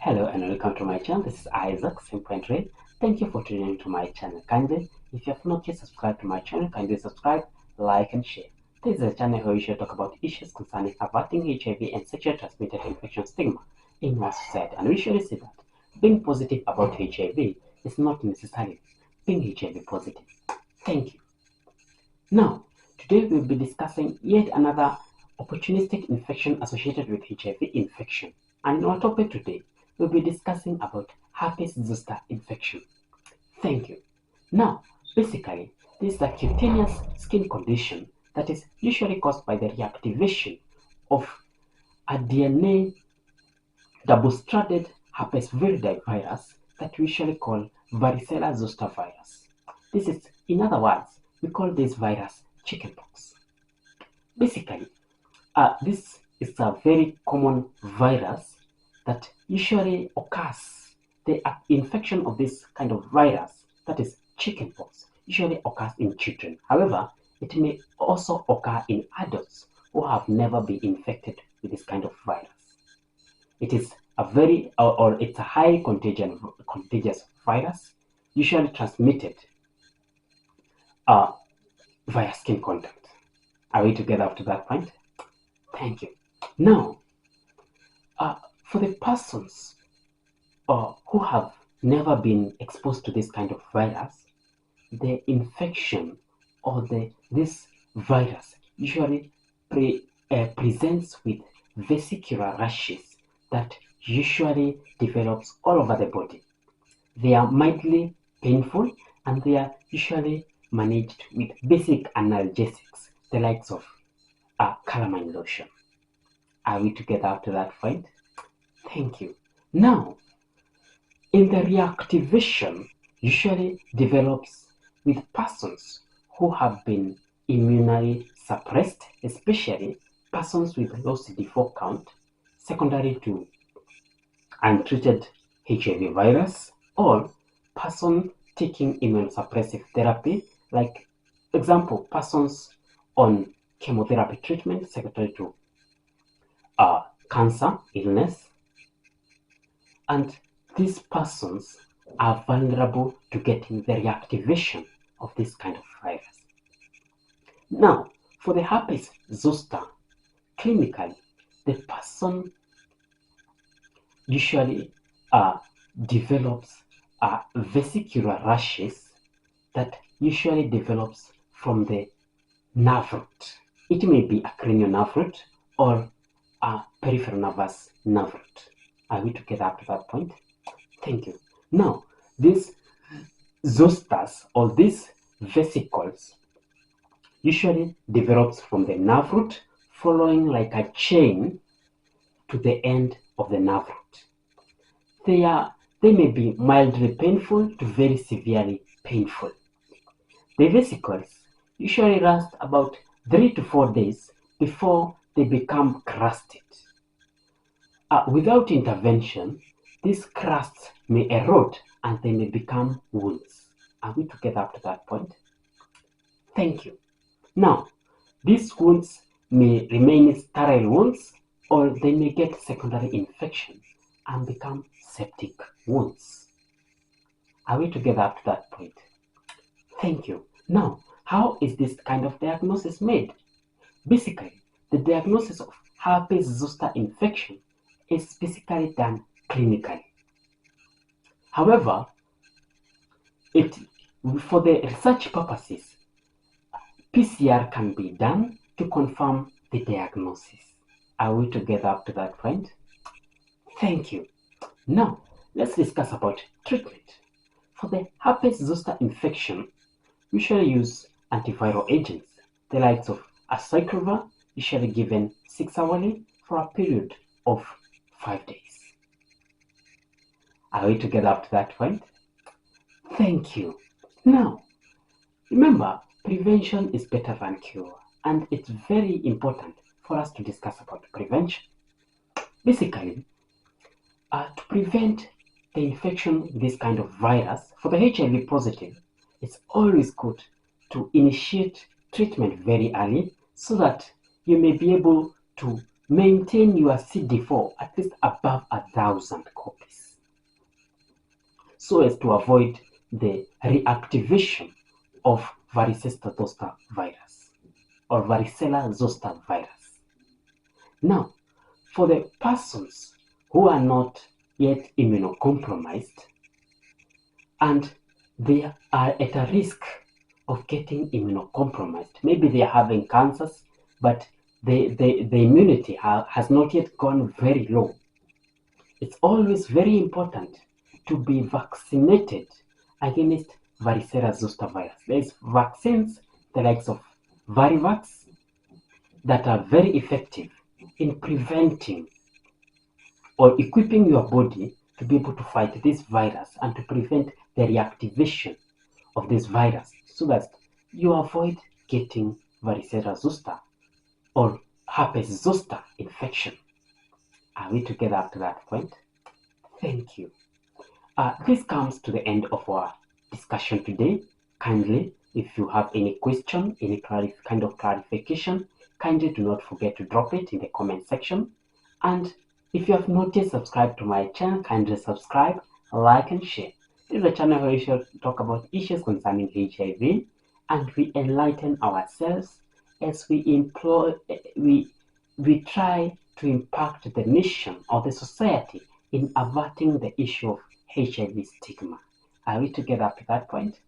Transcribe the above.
Hello and welcome to my channel. This is Isaac sn2ep2. Thank you for tuning into my channel. Kindly, if you have not yet subscribed to my channel, kindly subscribe, like, and share. This is a channel where we shall talk about issues concerning averting HIV and sexually transmitted infection stigma in our society. And we usually say that being positive about HIV is not necessarily being HIV positive. Thank you. Now, today we'll be discussing yet another opportunistic infection associated with HIV infection. And in our topic today, we'll be discussing about herpes zoster infection. Thank you. Now, basically, this is a cutaneous skin condition that is usually caused by the reactivation of a DNA double-stranded herpes viridae virus that we usually call varicella zoster virus. This is, in other words, we call this virus chickenpox. Basically, this is a very common virus that usually occurs. The infection of this kind of virus, that is chickenpox, usually occurs in children. However, it may also occur in adults who have never been infected with this kind of virus. It is a very, or it's a highly contagious virus, usually transmitted via skin contact. Are we together up to that point? Thank you. Now, for the persons who have never been exposed to this kind of virus, the infection or this virus usually presents with vesicular rashes that usually develops all over the body. They are mildly painful and they are usually managed with basic analgesics, the likes of calamine lotion. Are we together up to that point? Thank you. Now, in the reactivation usually develops with persons who have been immunally suppressed, especially persons with low CD4 count, secondary to untreated HIV virus, or person taking immunosuppressive therapy, like example, persons on chemotherapy treatment secondary to cancer illness, and these persons are vulnerable to getting the reactivation of this kind of virus. Now, for the herpes zoster, clinically, the person usually develops vesicular rashes that usually develops from the nerve root. It may be a cranial nerve root or a peripheral nervous nerve root. Are we together up to that point? Thank you. Now, these zosters or these vesicles usually develops from the nerve root, following like a chain to the end of the nerve root. They may be mildly painful to very severely painful. The vesicles usually last about 3 to 4 days before they become crusted. Without intervention, these crusts may erode and they may become wounds. Are we together up to that point? Thank you. Now, these wounds may remain sterile wounds or they may get secondary infections and become septic wounds. Are we together up to that point? Thank you. Now, how is this kind of diagnosis made? Basically, the diagnosis of herpes zoster infection is basically done clinically. However, for the research purposes, PCR can be done to confirm the diagnosis. Are we together up to that point? Thank you. Now, let's discuss about treatment. For the herpes zoster infection, we usually use antiviral agents, the likes of acyclovir, usually given 6 hourly for a period of 5 days. Are we together up to that point? Thank you. Now, remember, prevention is better than cure, and it's very important for us to discuss about prevention. Basically, to prevent the infection with this kind of virus, for the HIV positive, it's always good to initiate treatment very early so that you may be able to maintain your CD4 at least above 1,000 copies so as to avoid the reactivation of varicella zoster virus or varicella zoster virus. Now, for the persons who are not yet immunocompromised and they are at a risk of getting immunocompromised, maybe they are having cancers, but the immunity has not yet gone very low. It's always very important to be vaccinated against varicella zoster virus. There's vaccines, the likes of Varivax, that are very effective in preventing or equipping your body to be able to fight this virus and to prevent the reactivation of this virus so that you avoid getting varicella zoster or herpes zoster infection. Are we together up to that point? Thank you. This comes to the end of our discussion today. Kindly, if you have any question, any kind of clarification, kindly do not forget to drop it in the comment section. And if you have not yet subscribed to my channel, kindly subscribe, like, and share. This is a channel where we shall talk about issues concerning HIV, and we enlighten ourselves as we try to impact the nation or the society in averting the issue of HIV stigma. Are we together up to that point?